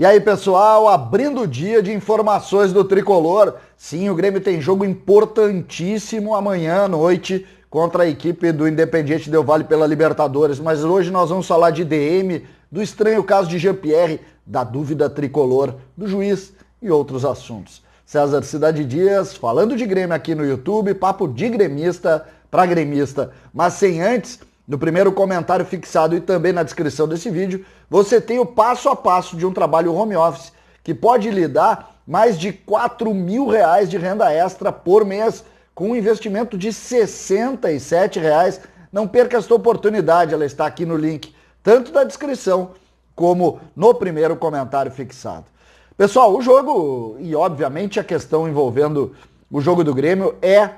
E aí, pessoal, abrindo o dia de informações do Tricolor. Sim, o Grêmio tem jogo importantíssimo amanhã à noite contra a equipe do Independiente Del Valle pela Libertadores. Mas hoje nós vamos falar de DM, do estranho caso de Jean-Pierre, da dúvida tricolor, do juiz e outros assuntos. César Cidade Dias, falando de Grêmio aqui no YouTube, papo de gremista para gremista. Mas sem antes, no primeiro comentário fixado e também na descrição desse vídeo, você tem o passo a passo de um trabalho home office que pode lhe dar mais de R$4.000 de renda extra por mês com um investimento de R$67. Não perca esta oportunidade, ela está aqui no link, tanto da descrição como no primeiro comentário fixado. Pessoal, o jogo e obviamente a questão envolvendo o jogo do Grêmio é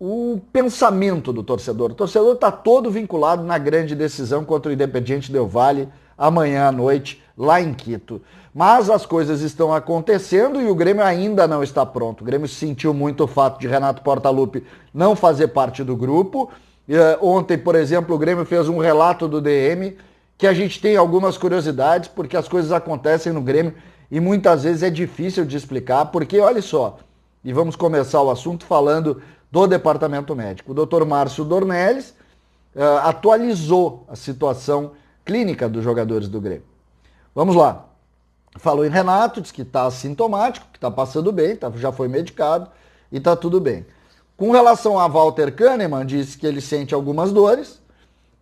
o pensamento do torcedor. O torcedor está todo vinculado na grande decisão contra o Independiente Del Valle amanhã à noite, lá em Quito. Mas as coisas estão acontecendo e o Grêmio ainda não está pronto. O Grêmio sentiu muito o fato de Renato Portaluppi não fazer parte do grupo. Ontem, por exemplo, o Grêmio fez um relato do DM que a gente tem algumas curiosidades, porque as coisas acontecem no Grêmio e muitas vezes é difícil de explicar, porque olha só, e vamos começar o assunto falando do departamento médico. O Dr. Márcio Dornelles atualizou a situação clínica dos jogadores do Grêmio. Vamos lá. Falou em Renato, disse que está assintomático, que está passando bem, já foi medicado e está tudo bem. Com relação a Walter Kahneman, disse que ele sente algumas dores,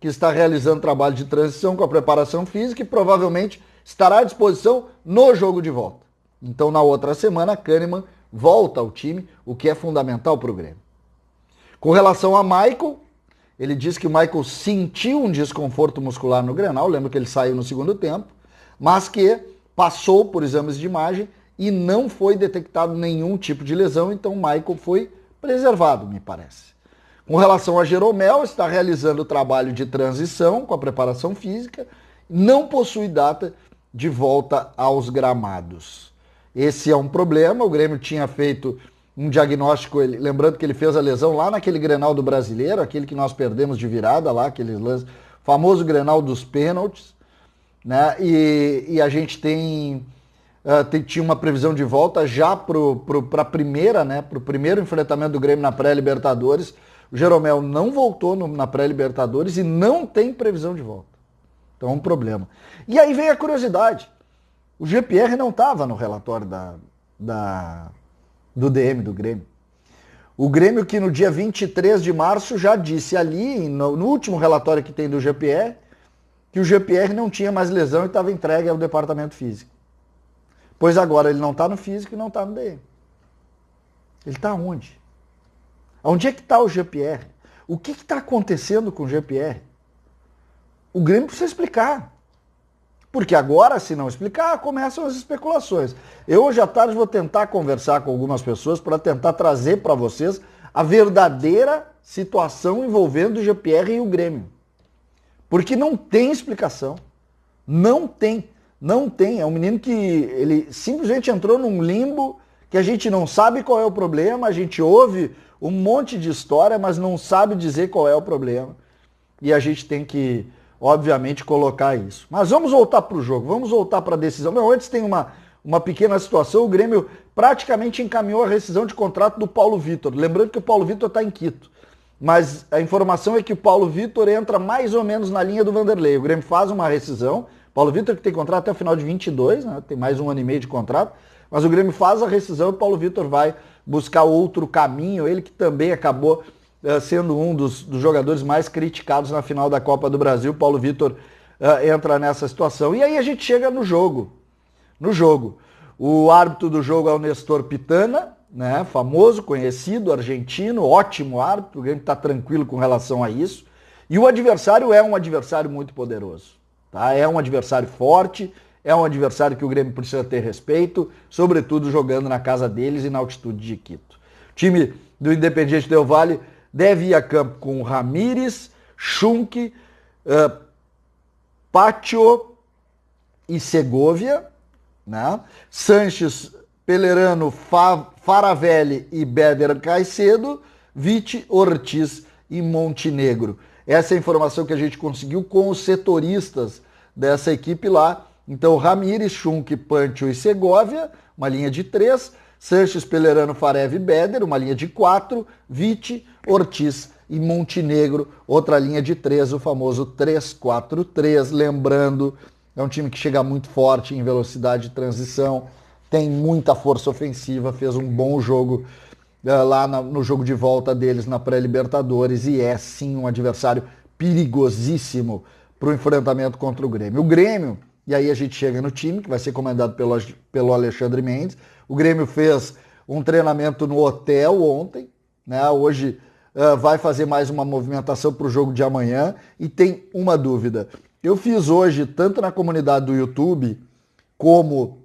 que está realizando trabalho de transição com a preparação física e provavelmente estará à disposição no jogo de volta. Então, na outra semana, Kahneman volta ao time, o que é fundamental para o Grêmio. Com relação a Michael, ele disse que o Michael sentiu um desconforto muscular no Grenal, lembra que ele saiu no segundo tempo, mas que passou por exames de imagem e não foi detectado nenhum tipo de lesão, então o Michael foi preservado, me parece. Com relação a Jeromel, está realizando o trabalho de transição com a preparação física, não possui data de volta aos gramados. Esse é um problema, o Grêmio tinha feito um diagnóstico, lembrando que ele fez a lesão lá naquele Grenal do Brasileiro, aquele que nós perdemos de virada lá, aquele famoso Grenal dos pênaltis, né? E a gente tinha uma previsão de volta já para a primeira, né? Para o primeiro enfrentamento do Grêmio na pré-Libertadores. O Jeromel não voltou na pré-Libertadores e não tem previsão de volta. Então é um problema. E aí vem a curiosidade. O Jean-Pierre não estava no relatório do DM do Grêmio. O Grêmio que no dia 23 de março já disse ali, no último relatório que tem do Jean-Pierre, que o Jean-Pierre não tinha mais lesão e estava entregue ao departamento físico. Pois agora ele não está no físico e não está no DM. Ele está onde? Onde é que está o Jean-Pierre? O que está acontecendo com o Jean-Pierre? O Grêmio precisa explicar. Porque agora, se não explicar, começam as especulações. Eu hoje à tarde vou tentar conversar com algumas pessoas para tentar trazer para vocês a verdadeira situação envolvendo o Jean-Pierre e o Grêmio. Porque não tem explicação. Não tem. Não tem. É um menino que ele simplesmente entrou num limbo que a gente não sabe qual é o problema, a gente ouve um monte de história, mas não sabe dizer qual é o problema. E a gente tem que, obviamente, colocar isso. Mas vamos voltar para o jogo, vamos voltar para a decisão. Não, antes tem uma pequena situação, o Grêmio praticamente encaminhou a rescisão de contrato do Paulo Vitor. Lembrando que o Paulo Vitor está em Quito. Mas a informação é que o Paulo Vitor entra mais ou menos na linha do Vanderlei. O Grêmio faz uma rescisão. Paulo Vitor que tem contrato até o final de 22, né? Tem mais um ano e meio de contrato. Mas o Grêmio faz a rescisão e o Paulo Vitor vai buscar outro caminho. Ele que também acabou sendo um dos jogadores mais criticados na final da Copa do Brasil. O Paulo Vitor entra nessa situação. E aí a gente chega no jogo. O árbitro do jogo é o Nestor Pitana, né? Famoso, conhecido, argentino, ótimo árbitro. O Grêmio está tranquilo com relação a isso. E o adversário é um adversário muito poderoso. Tá? É um adversário forte, é um adversário que o Grêmio precisa ter respeito, sobretudo jogando na casa deles e na altitude de Quito. O time do Independiente Del Valle deve ir a campo com Ramírez, Schunk, Pacho e Segovia, né? Sanches, Pelerano, Faravelli e Béder Caicedo, Vite, Ortiz e Montenegro. Essa é a informação que a gente conseguiu com os setoristas dessa equipe lá, Então, Ramires, Schunk, Pancho e Segovia, uma linha de 3. Sanches, Pellerano, Farev e Beder, uma linha de 4. Vitti, Ortiz e Montenegro, outra linha de 3, o famoso 3-4-3. Lembrando, é um time que chega muito forte em velocidade de transição, tem muita força ofensiva, fez um bom jogo lá no jogo de volta deles na pré-Libertadores e é sim um adversário perigosíssimo para o enfrentamento contra o Grêmio. O Grêmio, e aí a gente chega no time, que vai ser comandado pelo Alexandre Mendes. O Grêmio fez um treinamento no hotel ontem, né? Hoje vai fazer mais uma movimentação para o jogo de amanhã e tem uma dúvida. Eu fiz hoje, tanto na comunidade do YouTube como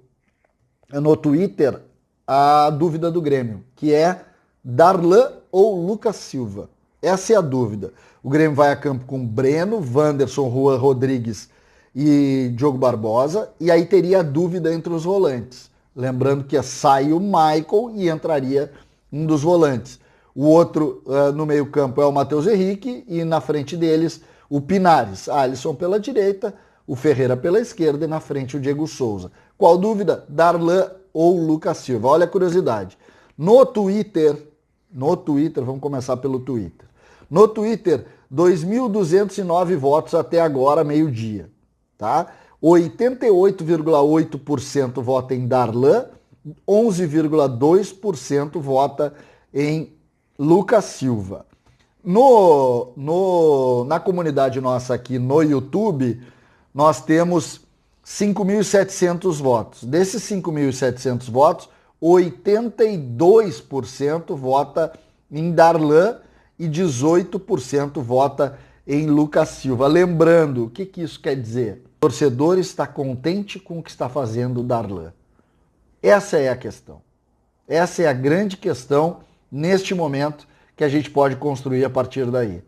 no Twitter, a dúvida do Grêmio, que é Darlan ou Lucas Silva. Essa é a dúvida. O Grêmio vai a campo com Breno, Wanderson, Juan Rodrigues e Diogo Barbosa, e aí teria a dúvida entre os volantes. Lembrando que sai o Michael e entraria um dos volantes. O outro no meio-campo é o Matheus Henrique e na frente deles o Pinares. Alisson pela direita, o Ferreira pela esquerda e na frente o Diego Souza. Qual dúvida? Darlan ou Lucas Silva? Olha a curiosidade. No Twitter, vamos começar pelo Twitter. No Twitter, 2.209 votos até agora, meio-dia. Tá? 88,8% vota em Darlan, 11,2% vota em Lucas Silva. Na comunidade nossa aqui no YouTube, nós temos 5.700 votos. Desses 5.700 votos, 82% vota em Darlan e 18% vota em Lucas Silva. Lembrando, o que isso quer dizer? O torcedor está contente com o que está fazendo o Darlan. Essa é a questão. Essa é a grande questão neste momento que a gente pode construir a partir daí.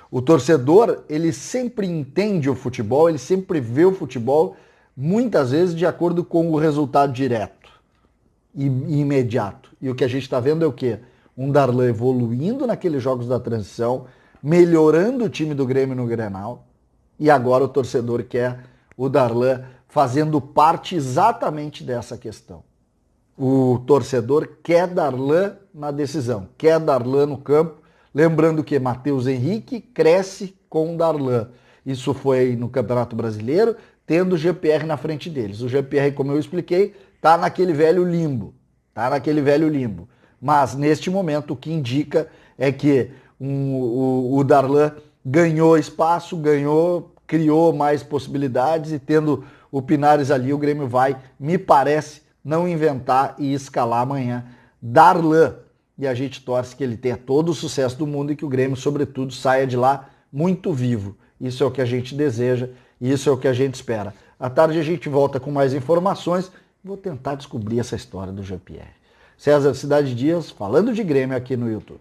O torcedor, ele sempre entende o futebol, ele sempre vê o futebol, muitas vezes de acordo com o resultado direto e imediato. E o que a gente está vendo é o quê? Um Darlan evoluindo naqueles jogos da transição, melhorando o time do Grêmio no Grenal, e agora o torcedor quer o Darlan fazendo parte exatamente dessa questão. O torcedor quer Darlan na decisão, quer Darlan no campo. Lembrando que Matheus Henrique cresce com Darlan. Isso foi no Campeonato Brasileiro, tendo o GPR na frente deles. O GPR, como eu expliquei, está naquele velho limbo. Mas, neste momento, o que indica é que o Darlan ganhou espaço, criou mais possibilidades e tendo o Pinares ali, o Grêmio vai, me parece, não inventar e escalar amanhã Darlan. E a gente torce que ele tenha todo o sucesso do mundo e que o Grêmio, sobretudo, saia de lá muito vivo. Isso é o que a gente deseja e isso é o que a gente espera. À tarde a gente volta com mais informações. Vou tentar descobrir essa história do GPR. César Cidade Dias, falando de Grêmio aqui no YouTube.